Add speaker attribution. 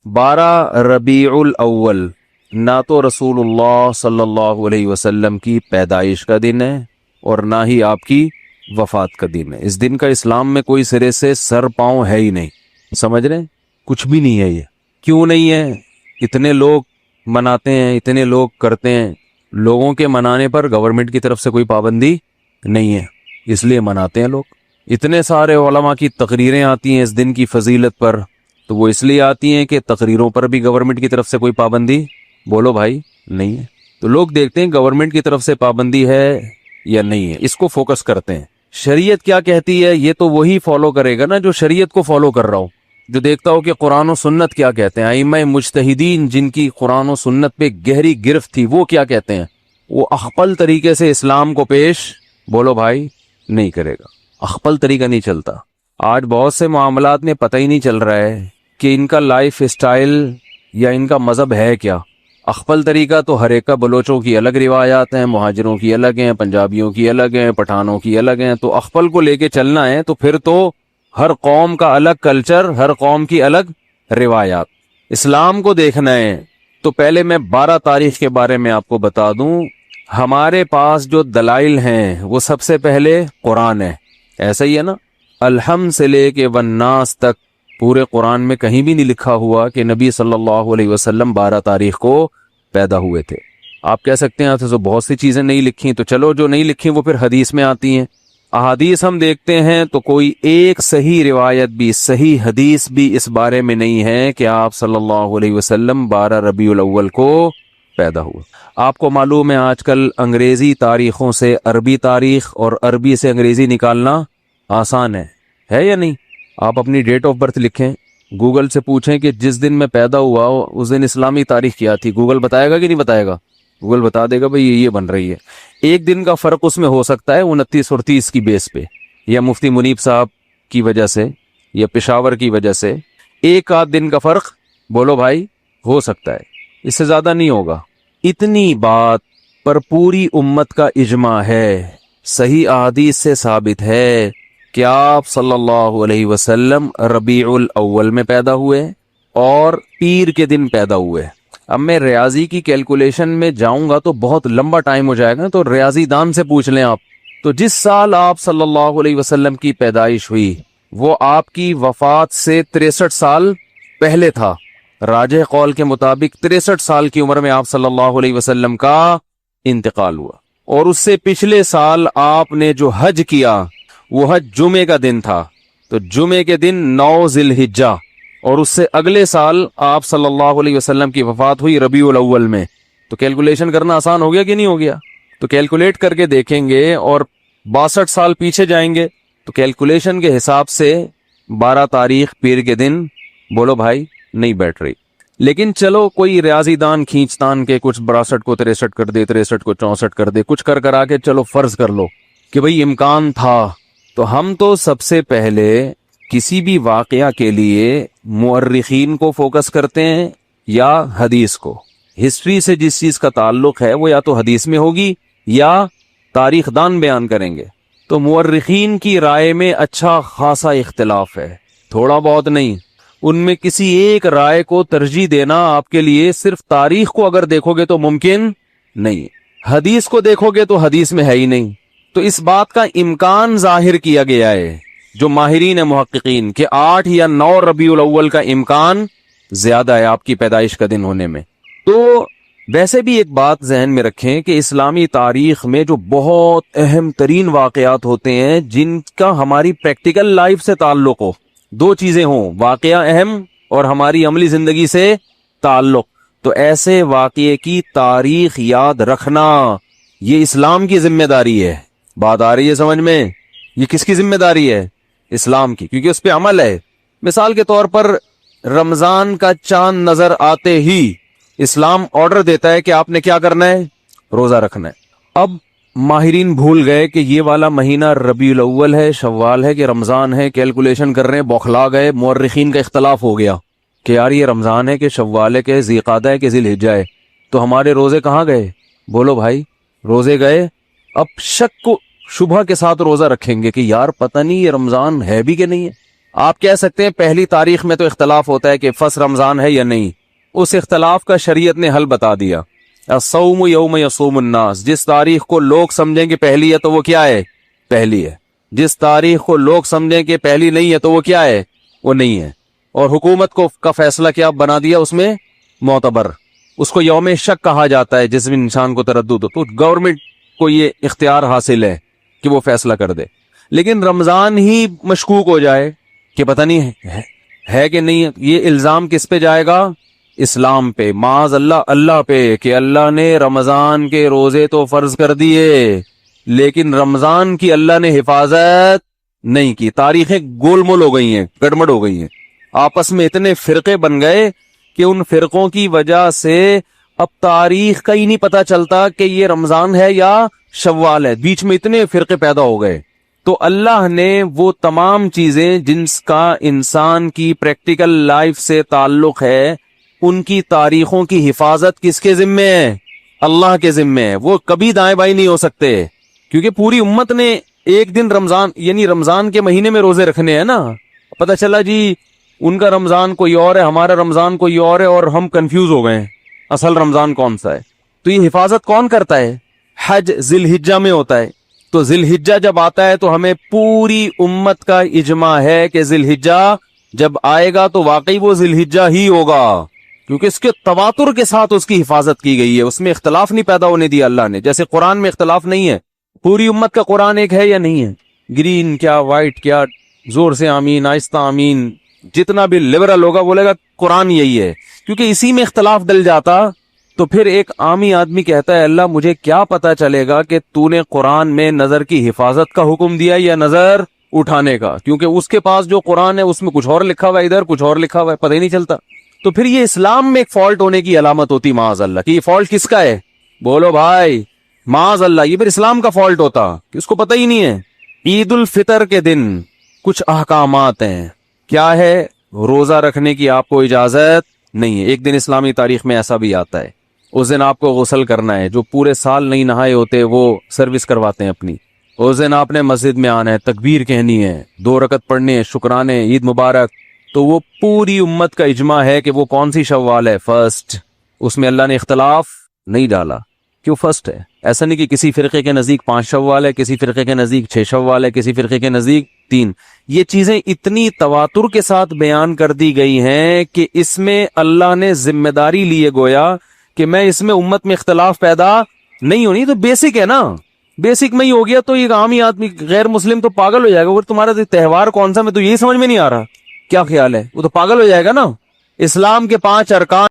Speaker 1: 12 रबीउल अव्वल ना तो रसूलुल्लाह सल्लल्लाहु अलैहि वसल्लम की पैदाइश का दिन है और ना ही आपकी वफात का दिन है। इस दिन का इस्लाम में कोई सिरे से सर पांव है ही नहीं, समझ रहे हैं? कुछ भी नहीं है ये। क्यों नहीं है? इतने लोग मनाते हैं, इतने लोग करते हैं। लोगों के मनाने पर गवर्नमेंट की तरफ से कोई पाबंदी नहीं है, इसलिए मनाते हैं लोग। इतने सारे उलमा की तकरीरें आती हैं इस दिन की फजीलत पर, तो वो इसलिए आती हैं कि तकरीरों पर भी गवर्नमेंट की तरफ से कोई पाबंदी, बोलो भाई, नहीं है। तो लोग देखते हैं गवर्नमेंट की तरफ से पाबंदी है या नहीं है, इसको फोकस करते हैं। शरीयत क्या कहती है ये तो वही फॉलो करेगा ना जो शरीयत को फॉलो कर रहा हो, जो देखता हो कि कुरान और सुन्नत क्या कहते हैं। आइम्मा मुज्तहिदीन जिनकी कुरान और सुन्नत पे गहरी गिरफ्त थी, वो क्या कहते हैं? वो अखपल तरीके से इस्लाम को पेश, बोलो भाई, नहीं करेगा। अखपल तरीका नहीं चलता। आज बहुत से मामलात में पता ही नहीं चल रहा है कि इनका लाइफ स्टाइल या इनका मजहब है क्या। अखपल तरीका तो हर एक का, बलोचों की अलग रिवायात हैं, मुहाजिरों की अलग हैं, पंजाबियों की अलग हैं, पठानों की अलग हैं। तो अखपल को लेके चलना है तो फिर तो हर कौम का अलग कल्चर, हर कौम की अलग रिवायात। इस्लाम को देखना है तो पहले मैं 12 तारीख के बारे में आपको बता दूं। हमारे पास जो दलाइल हैं वो सबसे पहले कुरान है, ऐसा ही है ना। अलहम से लेके वन्नास तक पूरे कुरान में कहीं भी नहीं लिखा हुआ कि नबी सल्लल्लाहु अलैहि वसल्लम 12 तारीख को पैदा हुए थे। आप कह सकते हैं तो बहुत सी चीजें नहीं लिखी, तो चलो जो नहीं लिखी वो फिर हदीस में आती हैं। अहादीस हम देखते हैं तो कोई एक सही रिवायत भी, सही हदीस भी इस बारे में नहीं है कि आप सल्लल्लाहु अलैहि वसल्लम 12 रबीउल अव्वल को पैदा हुए। आपको मालूम है आजकल अंग्रेजी तारीखों से अरबी तारीख और अरबी से अंग्रेजी निकालना आसान है या नहीं? आप अपनी डेट ऑफ बर्थ लिखें, गूगल से पूछें कि जिस दिन मैं पैदा हुआ उस दिन इस्लामी तारीख क्या थी, गूगल बताएगा कि नहीं बताएगा? गूगल बता देगा भाई ये बन रही है। एक दिन का फर्क उसमें हो सकता है 29 और 30 की बेस पे, या मुफ्ती मुनीब साहब की वजह से या पेशावर की वजह से एक आध दिन का फर्क, बोलो भाई, हो सकता है, इससे ज्यादा नहीं होगा। इतनी बात पर पूरी उम्मत का इजमा है, सही अहादीस से साबित है कि आप सल्लल्लाहु अलैहि वसल्लम रबीउल अव्वल में पैदा हुए और पीर के दिन पैदा हुए। अब मैं रियाजी की कैलकुलेशन में जाऊंगा तो बहुत लंबा टाइम हो जाएगा, तो रियाजी दान से पूछ लें आप। तो जिस साल आप सल्लल्लाहु अलैहि वसल्लम की पैदाइश हुई वो आपकी वफात से 63 साल पहले था। राजे कौल के मुताबिक 63 साल की उम्र में आप सल्लल्लाहु अलैहि वसल्लम का इंतकाल हुआ। और उससे पिछले साल आपने जो हज किया वो हज जुमे का दिन था, तो जुमे के दिन 9 जिलहिज्जा। और उससे अगले साल आप सल्लल्लाहु अलैहि वसल्लम की वफात हुई रबीउल अव्वल में। तो कैलकुलेशन करना आसान हो गया कि नहीं हो गया? तो कैलकुलेट करके देखेंगे और 62 साल पीछे जाएंगे तो कैलकुलेशन के हिसाब से 12 तारीख पीर के दिन, बोलो भाई, नहीं बैठ रही। लेकिन चलो कोई रियाजीदान खींचतान के कुछ 62 को 63 कर दे, 63 को 64 कर दे, कुछ कर करा के चलो फर्ज कर लो कि भाई इम्कान था। तो हम तो सबसे पहले किसी भी वाकया के लिए मुअर्रिखीन को फोकस करते हैं या हदीस को। हिस्ट्री से जिस चीज का ताल्लुक है वो या तो हदीस में होगी या तारीख दान बयान करेंगे। तो मुअर्रिखीन की राय में अच्छा खासा इख्तिलाफ है, थोड़ा बहुत नहीं। उनमें किसी एक राय को तरजीह देना आपके लिए सिर्फ तारीख को अगर देखोगे तो मुमकिन नहीं, हदीस को देखोगे तो हदीस में है ही नहीं। तो इस बात का इम्कान जाहिर किया गया है जो माहिरीन है मुहक्किकीन के 8 या 9 रबीउल अव्वल का इम्कान ज्यादा है आपकी पैदाइश का दिन होने में। तो वैसे भी एक बात जहन में रखें कि इस्लामी तारीख में जो बहुत अहम तरीन वाकयात होते हैं जिनका हमारी प्रैक्टिकल लाइफ से ताल्लुक हो, दो चीजें हों, वाकया अहम और हमारी अमली जिंदगी से ताल्लुक, तो ऐसे वाकये की तारीख याद रखना ये इस्लाम की जिम्मेदारी है। बात आ रही है समझ में? ये किसकी जिम्मेदारी है? इस्लाम की, क्योंकि उस पर अमल है। मिसाल के तौर पर रमजान का चांद नजर आते ही इस्लाम ऑर्डर देता है कि आपने क्या करना है, रोजा रखना है। अब माहिरीन भूल गए कि ये वाला महीना रबीउल अव्वल है, शव्वाल है कि रमजान है, कैलकुलेशन कर रहे हैं, बौखला गए। मुअर्रिखीन का इख्तलाफ हो गया कि यार ये रमजान है कि शव्वाल है कि ज़ीक़ादा है कि ज़िलहिज्जा है, तो हमारे रोजे कहाँ गए? बोलो भाई, रोजे गए। अब शक को शुबह के साथ रोजा रखेंगे कि यार पता नहीं ये रमजान है भी कि नहीं है। آپ کہہ سکتے ہیں پہلی تاریخ میں تو اختلاف ہوتا ہے کہ فرسٹ رمضان ہے یا نہیں، اس اختلاف کا شریعت نے حل بتا دیا. الصوم یوم یصوم الناس، جس تاریخ کو لوگ سمجھیں کہ پہلی ہے تو وہ کیا ہے؟ پہلی ہے. جس تاریخ کو لوگ سمجھیں کہ پہلی نہیں ہے تو وہ کیا ہے؟ وہ نہیں ہے. اور حکومت کو کا فیصلہ کیا بنا دیا اس میں؟ معتبر. اس کو یوم شک کہا جاتا ہے جس میں انسان کو تردد ہو، تو گورنمنٹ کو یہ اختیار حاصل ہے کہ وہ فیصلہ کر دے. لیکن رمضان ہی مشکوک ہو جائے کہ پتہ نہیں ہے کہ نہیں، یہ الزام کس پہ جائے گا؟ اسلام پہ، معاذ اللہ اللہ پہ، کہ اللہ نے رمضان کے روزے تو فرض کر دیے لیکن رمضان کی اللہ نے حفاظت نہیں کی. تاریخیں گول مول ہو گئی ہیں، گڑبڑ ہو گئی ہیں، آپس میں اتنے فرقے بن گئے کہ ان فرقوں کی وجہ سے اب تاریخ کا ہی نہیں پتا چلتا کہ یہ رمضان ہے یا شوال ہے. بیچ میں اتنے فرقے پیدا ہو گئے. تو اللہ نے وہ تمام چیزیں جن کا انسان کی پریکٹیکل لائف سے تعلق ہے، ان کی تاریخوں کی حفاظت کس کے ذمے ہے؟ اللہ کے ذمے ہے. وہ کبھی دائیں بائیں نہیں ہو سکتے، کیونکہ پوری امت نے ایک دن رمضان یعنی رمضان کے مہینے میں روزے رکھنے ہیں نا. پتہ چلا جی ان کا رمضان کوئی اور ہے، ہمارا رمضان کوئی اور ہے، اور ہم کنفیوز ہو گئے ہیں اصل رمضان کون سا ہے. تو یہ حفاظت کون کرتا ہے؟ حج ذی الحجہ میں ہوتا ہے. تو ذی الحجہ جب آتا ہے تو ہمیں پوری امت کا اجماع ہے کہ ذی الحجہ جب آئے گا تو واقعی وہ ذی الحجہ ہی ہوگا، کیونکہ اس کے تواتر کے ساتھ اس کی حفاظت کی گئی ہے. اس میں اختلاف نہیں پیدا ہونے دیا اللہ نے. جیسے قرآن میں اختلاف نہیں ہے، پوری امت کا قرآن ایک ہے یا نہیں ہے؟ گرین کیا وائٹ کیا، زور سے آمین، آہستہ آمین، جتنا بھی لبرل ہوگا بولے گا قرآن یہی ہے. کیونکہ اسی میں اختلاف ڈل جاتا تو پھر ایک عامی آدمی کہتا ہے اللہ مجھے کیا پتا چلے گا کہ تو نے قرآن میں نظر کی حفاظت کا حکم دیا یا نظر اٹھانے کا، کیونکہ اس کے پاس جو قرآن ہے اس میں کچھ اور لکھا ہوا ہے، ادھر کچھ اور لکھا ہوا ہے، پتہ ہی نہیں چلتا. تو پھر یہ اسلام میں ایک فالٹ ہونے کی علامت ہوتی معاذ اللہ کہ یہ فالٹ کس کا ہے؟ بولو بھائی، معاذ اللہ یہ پھر اسلام کا فالٹ ہوتا کہ اس کو پتہ ہی نہیں ہے. عید الفطر کے دن کچھ احکامات ہیں. کیا ہے؟ روزہ رکھنے کی آپ کو اجازت نہیں ہے. ایک دن اسلامی تاریخ میں ایسا بھی آتا ہے، اس دن آپ کو غسل کرنا ہے. جو پورے سال نہیں نہائے ہوتے وہ سروس کرواتے ہیں اپنی. اس دن آپ نے مسجد میں آنا ہے، تکبیر کہنی ہے، 2 رکعت پڑھنے ہیں، شکرانے، عید مبارک. تو وہ پوری امت کا اجماع ہے کہ وہ کون سی شوال ہے؟ فرسٹ. اس میں اللہ نے اختلاف نہیں ڈالا، کیوں فرسٹ ہے. ایسا نہیں کہ کسی فرقے کے نزدیک 5 شوال ہے، کسی فرقے کے نزدیک 6 شوال ہے، کسی فرقے کے نزدیک 3. یہ چیزیں اتنی تواتر کے ساتھ بیان کر دی گئی ہیں کہ اس میں اللہ نے ذمہ داری لیے گویا کہ میں اس میں امت میں اختلاف پیدا نہیں ہونی. تو بیسک ہے نا، بیسک میں ہی ہو گیا تو یہ عامی آدمی غیر مسلم تو پاگل ہو جائے گا. وہ تمہارا تہوار کون سا، میں تو یہی سمجھ میں نہیں آ رہا، کیا خیال ہے؟ وہ تو پاگل ہو جائے گا نا. اسلام کے 5 ارکان